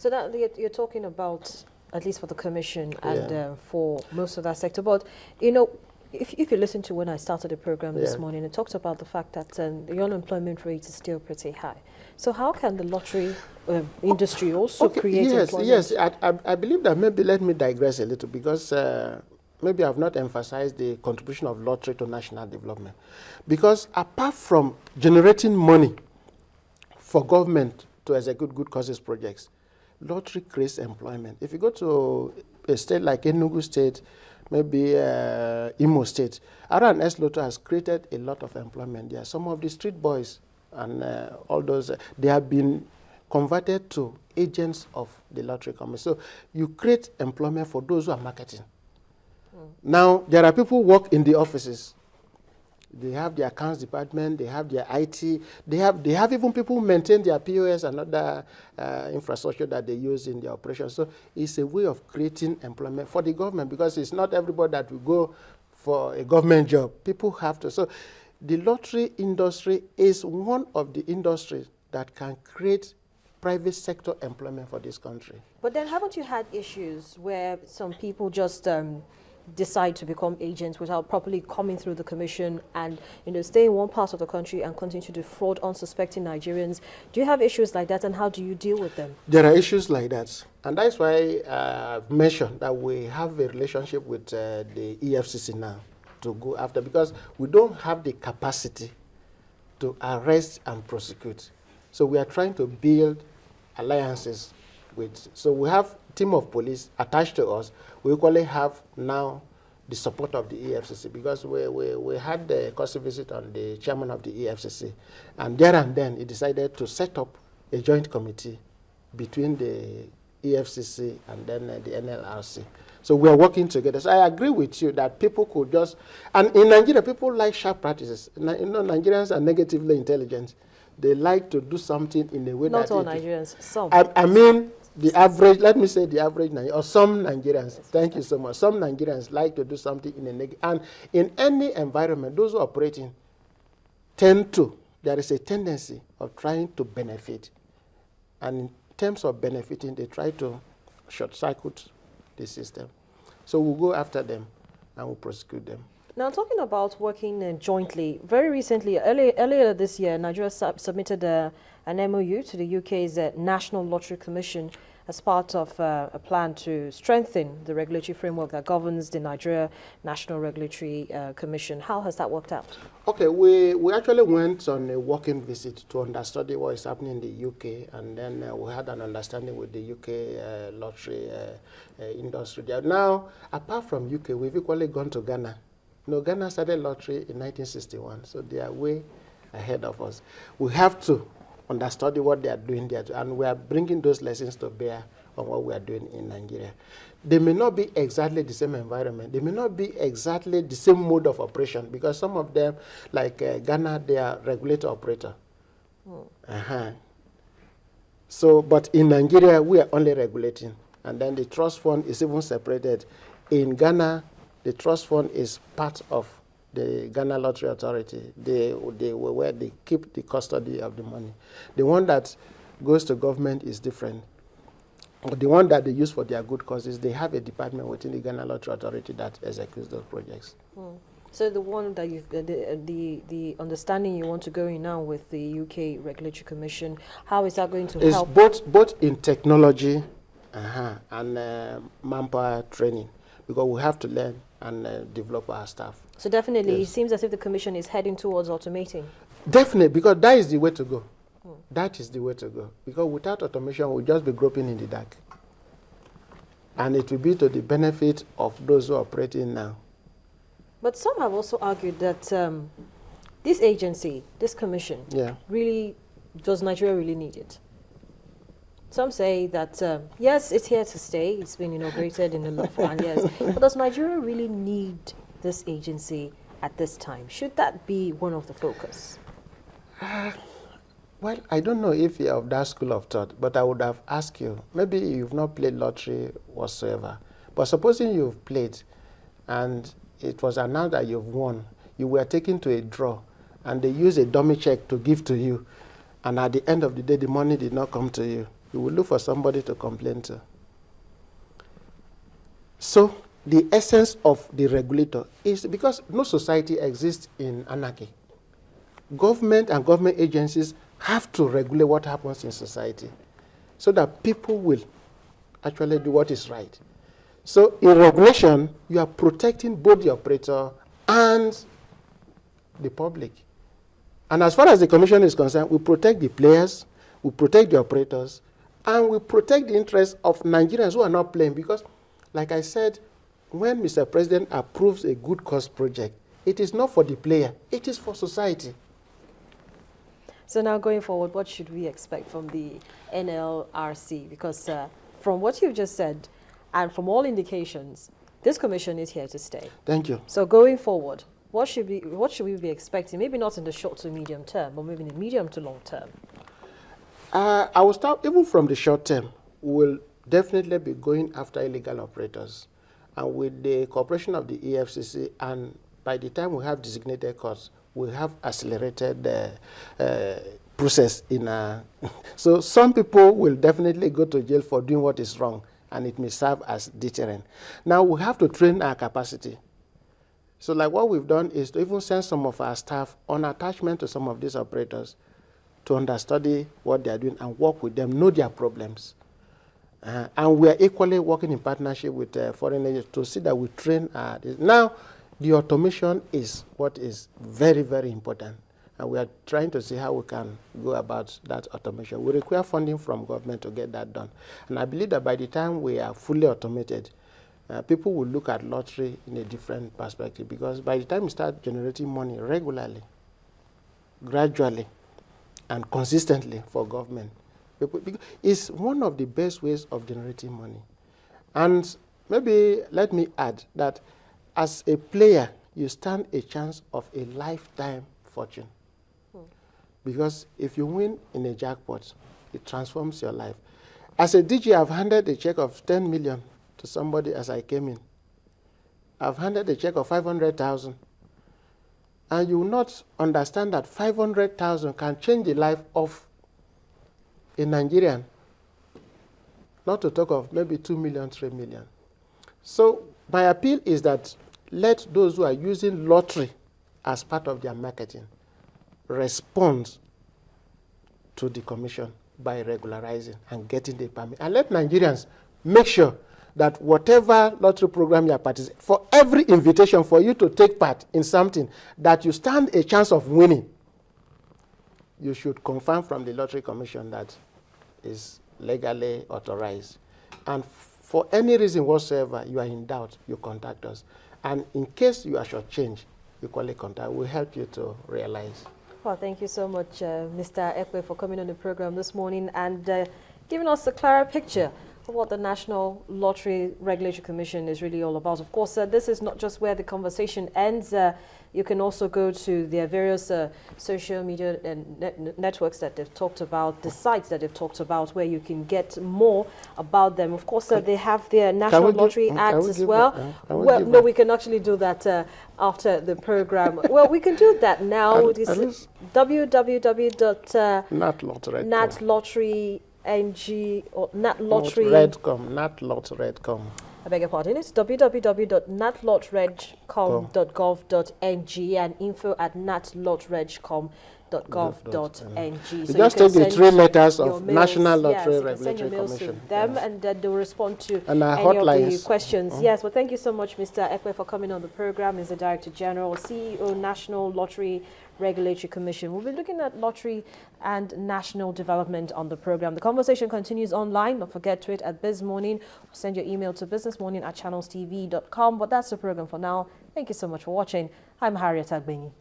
So that you're talking about, at least for the commission and for most of that sector. But, you know, if you listen to when I started the program this morning, it talked about the fact that the unemployment rate is still pretty high. So how can the lottery industry also create employment? Yes, I believe that maybe let me digress a little because maybe I've not emphasized the contribution of lottery to national development. Because apart from generating money for government to execute good causes projects, lottery creates employment. If you go to a state like Enugu State, maybe Imo State, R&S Lotto has created a lot of employment there. Some of the street boys and all those, they have been converted to agents of the lottery company. So you create employment for those who are marketing. Now, there are people who work in the offices. They have their accounts department, they have their IT, they have even people who maintain their POS and other infrastructure that they use in their operations. So it's a way of creating employment for the government because it's not everybody that will go for a government job. People have to. So the lottery industry is one of the industries that can create private sector employment for this country. But then haven't you had issues where some people just decide to become agents without properly coming through the commission and, you know, stay in one part of the country and continue to defraud unsuspecting Nigerians? Do you have issues like that, and how do you deal with them? There are issues like that, and that's why I've mentioned that we have a relationship with the EFCC now to go after, because we don't have the capacity to arrest and prosecute. So we are trying to build alliances with, so we have a team of police attached to us. We equally have now the support of the EFCC, because we had the courtesy visit on the chairman of the EFCC, and there and then he decided to set up a joint committee between the EFCC and then the NLRC. So we are working together. So I agree with you that people could just, and in Nigeria, people like sharp practices. You know, Nigerians are negatively intelligent. They like to do something in a way not that... Not all Nigerians, some. I mean, the average, let me say the average, or some Nigerians, thank you so much, some Nigerians like to do something in a negative, and in any environment, those who are operating tend to, there is a tendency of trying to benefit. And in terms of benefiting, they try to short-circuit the system. So we'll go after them and we'll prosecute them. Now, talking about working jointly, very recently, earlier this year, Nigeria submitted an MOU to the UK's National Lottery Commission as part of a plan to strengthen the regulatory framework that governs the Nigeria National Regulatory Commission. How has that worked out? Okay, we actually went on a working visit to understudy what is happening in the UK, and then we had an understanding with the UK lottery industry. Now, apart from UK, we've equally gone to Ghana. No, Ghana started lottery in 1961, so they are way ahead of us. We have to understudy what they are doing there, and we are bringing those lessons to bear on what we are doing in Nigeria. They may not be exactly the same environment. They may not be exactly the same mode of operation, because some of them, like Ghana, they are regulator operator. So, but in Nigeria, we are only regulating, and then the trust fund is even separated. In Ghana, the trust fund is part of the Ghana Lottery Authority. Where they keep the custody of the money. The one that goes to government is different. The one that they use for their good causes, they have a department within the Ghana Lottery Authority that executes those projects. So the one that you've, the understanding you want to go in now with the UK Regulatory Commission, how is that going to help? It's both in technology and manpower training, because we have to learn and develop our staff. So definitely, It seems as if the Commission is heading towards automating. Definitely, because that is the way to go. That is the way to go. Because without automation, we'll just be groping in the dark. And it will be to the benefit of those who are operating now. But some have also argued that this agency, this commission, really, does Nigeria really need it? Some say that, yes, it's here to stay. It's been inaugurated in the last 5 years. But does Nigeria really need this agency at this time? Should that be one of the focus? Well, I don't know if you're of that school of thought, but I would have asked you, maybe you've not played lottery whatsoever, but supposing you've played and it was announced that you've won, you were taken to a draw, and they used a dummy check to give to you, and at the end of the day, the money did not come to you. you will look for somebody to complain to. So the essence of the regulator is because no society exists in anarchy. Government and government agencies have to regulate what happens in society so that people will actually do what is right. So in regulation, you are protecting both the operator and the public. And as far as the Commission is concerned, we protect the players, we protect the operators, and we protect the interests of Nigerians who are not playing. Because, like I said, when Mr. President approves a good cause project, it is not for the player, it is for society. So now going forward, what should we expect from the NLRC? Because from what you've just said, and from all indications, this commission is here to stay. Thank you. So going forward, what should we be expecting? Maybe not in the short to medium term, but maybe in the medium to long term. I will start even from the short term. We will definitely be going after illegal operators, and with the cooperation of the EFCC, and by the time we have designated courts, we have accelerated the process in. So some people will definitely go to jail for doing what is wrong, and it may serve as deterrent. Now we have to train our capacity. So like what we've done is to even send some of our staff on attachment to some of these operators to understudy what they are doing and work with them, know their problems. And we are equally working in partnership with foreign agents to see that we train. Now, the automation is what is very, very important. And we are trying to see how we can go about that automation. We require funding from government to get that done. And I believe that by the time we are fully automated, people will look at lottery in a different perspective, because by the time we start generating money regularly, gradually, and consistently for government, it's one of the best ways of generating money. And maybe let me add that as a player, you stand a chance of a lifetime fortune. Because if you win in a jackpot, it transforms your life. As a DJ, I've handed a check of 10 million to somebody as I came in. I've handed a check of 500,000. And you will not understand that 500,000 can change the life of a Nigerian, not to talk of maybe 2 million, 3 million. So my appeal is that let those who are using lottery as part of their marketing respond to the commission by regularizing and getting the permit. And let Nigerians make sure that whatever lottery program you are participating, for every invitation for you to take part in something that you stand a chance of winning, you should confirm from the Lottery Commission that is legally authorized. And for any reason whatsoever you are in doubt, you contact us. And in case you are shortchanged, you call a contact. We'll help you to realize. Well, thank you so much, Mr. Ekpe, for coming on the program this morning and giving us a clearer picture of what the National Lottery Regulatory Commission is really all about. Of course, this is not just where the conversation ends. You can also go to their various social media and networks that they've talked about, the sites that they've talked about, where you can get more about them. Of course, they have their National Lottery Act as well. Well, no, we can actually do that after the program. Well, we can do that now. This is www.natlottery.ng or natlottery.com. I beg your pardon, it's www.natlotregcom.gov.ng and info@natlotregcom.gov.ng. So you just take the 3 letters of National Lottery Regulatory Commission. Them, and then they will respond to and any hotlines. of the questions. Yes, well, thank you so much, Mr. Ekpe, for coming on the program. He's the Director General, CEO, National Lottery Regulatory Commission. We'll be looking at lottery and national development on the program. The conversation continues online. Don't forget to it at Biz Morning. Send your email to businessmorning@channelstv.com. But that's the program for now. Thank you so much for watching. I'm Harriet Agbenyi.